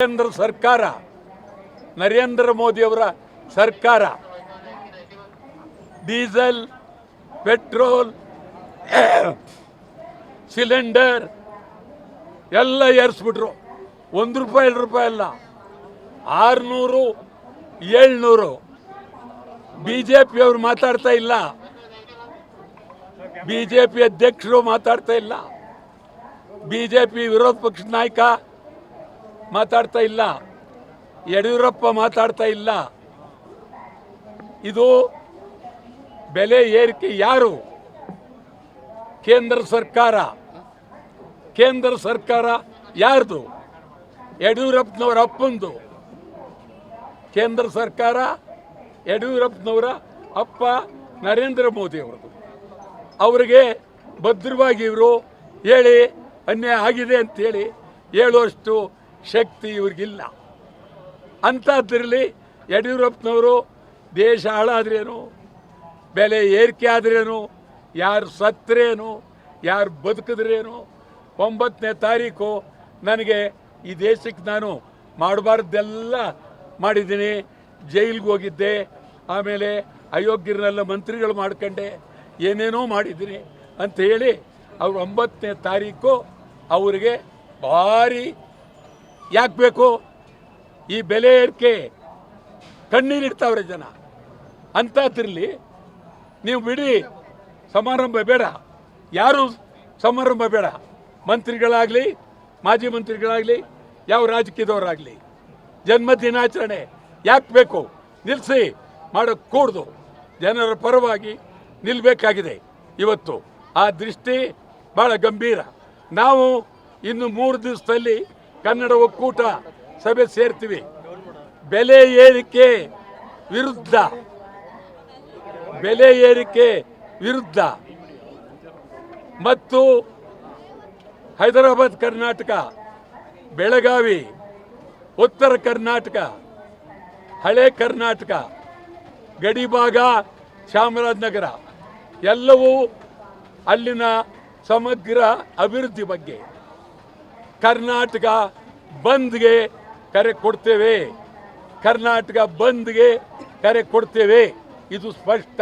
ಕೇಂದ್ರ ಸರ್ಕಾರ ನರೇಂದ್ರ ಮೋದಿ ಅವರ ಸರ್ಕಾರ ಡೀಸೆಲ್ ಪೆಟ್ರೋಲ್ ಸಿಲಿಂಡರ್ ಎಲ್ಲ ಏರಿಸ್ಬಿಟ್ರು. ₹1 2 ಅಲ್ಲ, 600 700. ಬಿಜೆಪಿ ಅವರು ಮಾತಾಡ್ತಾ ಇಲ್ಲ, ಬಿಜೆಪಿ ಅಧ್ಯಕ್ಷರು ಮಾತಾಡ್ತಾ ಇಲ್ಲ, ಬಿಜೆಪಿ ವಿರೋಧ ಪಕ್ಷದ ನಾಯಕ ಮಾತಾಡ್ತಾ ಇಲ್ಲ, ಯಡಿಯೂರಪ್ಪ ಮಾತಾಡ್ತಾ ಇಲ್ಲ. ಇದು ಬೆಲೆ ಏರಿಕೆ ಯಾರು? ಕೇಂದ್ರ ಸರ್ಕಾರ ಯಾರ್ದು? ಯಡಿಯೂರಪ್ಪನವರ ಅಪ್ಪಂದು. ಕೇಂದ್ರ ಸರ್ಕಾರ ಯಡಿಯೂರಪ್ಪನವರ ಅಪ್ಪ ನರೇಂದ್ರ ಮೋದಿ ಅವರದು. ಅವರಿಗೆ ಭದ್ರವಾಗಿ ಇವರು ಹೇಳಿ ಅನ್ಯಾಯ ಆಗಿದೆ ಅಂತೇಳಿ ಹೇಳುವಷ್ಟು ಶಕ್ತಿ ಇವ್ರಿಗಿಲ್ಲ. ಅಂಥದ್ರಲ್ಲಿ ಯಡಿಯೂರಪ್ಪನವರು ದೇಶ ಹಾಳಾದ್ರೇನು, ಬೆಲೆ ಏರಿಕೆ ಆದ್ರೇನು, ಯಾರು ಸತ್ತರೇನು, ಯಾರು ಬದುಕಿದ್ರೇನು, 9ನೇ ತಾರೀಕು ನನಗೆ ಈ ದೇಶಕ್ಕೆ ನಾನು ಮಾಡಬಾರ್ದೆಲ್ಲ ಮಾಡಿದ್ದೀನಿ, ಜೈಲಿಗೆ ಹೋಗಿದ್ದೆ, ಆಮೇಲೆ ಅಯೋಗ್ಯರನ್ನೆಲ್ಲ ಮಂತ್ರಿಗಳು ಮಾಡ್ಕೊಂಡೆ, ಏನೇನೋ ಮಾಡಿದ್ದೀನಿ ಅಂತ ಹೇಳಿ ಅವರು 9ನೇ ತಾರೀಕು ಅವರಿಗೆ ಭಾರಿ ಯಾಕೆ ಬೇಕು ಈ ಬೆಲೆ ಏರಿಕೆ? ಕಣ್ಣೀರಿಡ್ತಾವ್ರೆ ಜನ. ಅಂಥದ್ರಲ್ಲಿ ನೀವು ಬಿಡಿ, ಸಮಾರಂಭ ಬೇಡ, ಯಾರು ಸಮಾರಂಭ ಬೇಡ, ಮಂತ್ರಿಗಳಾಗಲಿ, ಮಾಜಿ ಮಂತ್ರಿಗಳಾಗಲಿ, ಯಾವ ರಾಜಕೀಯದವರಾಗಲಿ, ಜನ್ಮ ದಿನಾಚರಣೆ ಯಾಕೆ ಬೇಕು? ನಿಲ್ಲಿಸಿ, ಮಾಡೋಕ್ಕೆ ಕೂಡ್ದು ಜನರ ಪರವಾಗಿ ನಿಲ್ಲಬೇಕಾಗಿದೆ ಇವತ್ತು. ಆ ದೃಷ್ಟಿ ಭಾಳ ಗಂಭೀರ. ನಾವು ಇನ್ನು 3 ದಿವಸದಲ್ಲಿ ಕನ್ನಡ ಒಕ್ಕೂಟ ಸಭೆ ಸೇರ್ತೀವಿ. ಬೆಲೆ ಏರಿಕೆ ವಿರುದ್ಧ ಮತ್ತು ಹೈದರಾಬಾದ್ ಕರ್ನಾಟಕ, ಬೆಳಗಾವಿ, ಉತ್ತರ ಕರ್ನಾಟಕ, ಹಳೆ ಕರ್ನಾಟಕ, ಗಡಿಭಾಗ, ಚಾಮರಾಜನಗರ ಎಲ್ಲವೂ ಅಲ್ಲಿನ ಸಮಗ್ರ ಅಭಿವೃದ್ಧಿ ಬಗ್ಗೆ ಕರ್ನಾಟಕ ಬಂದ್ಗೆ ಕರೆ ಕೊಡ್ತೇವೆ. ಇದು ಸ್ಪಷ್ಟ.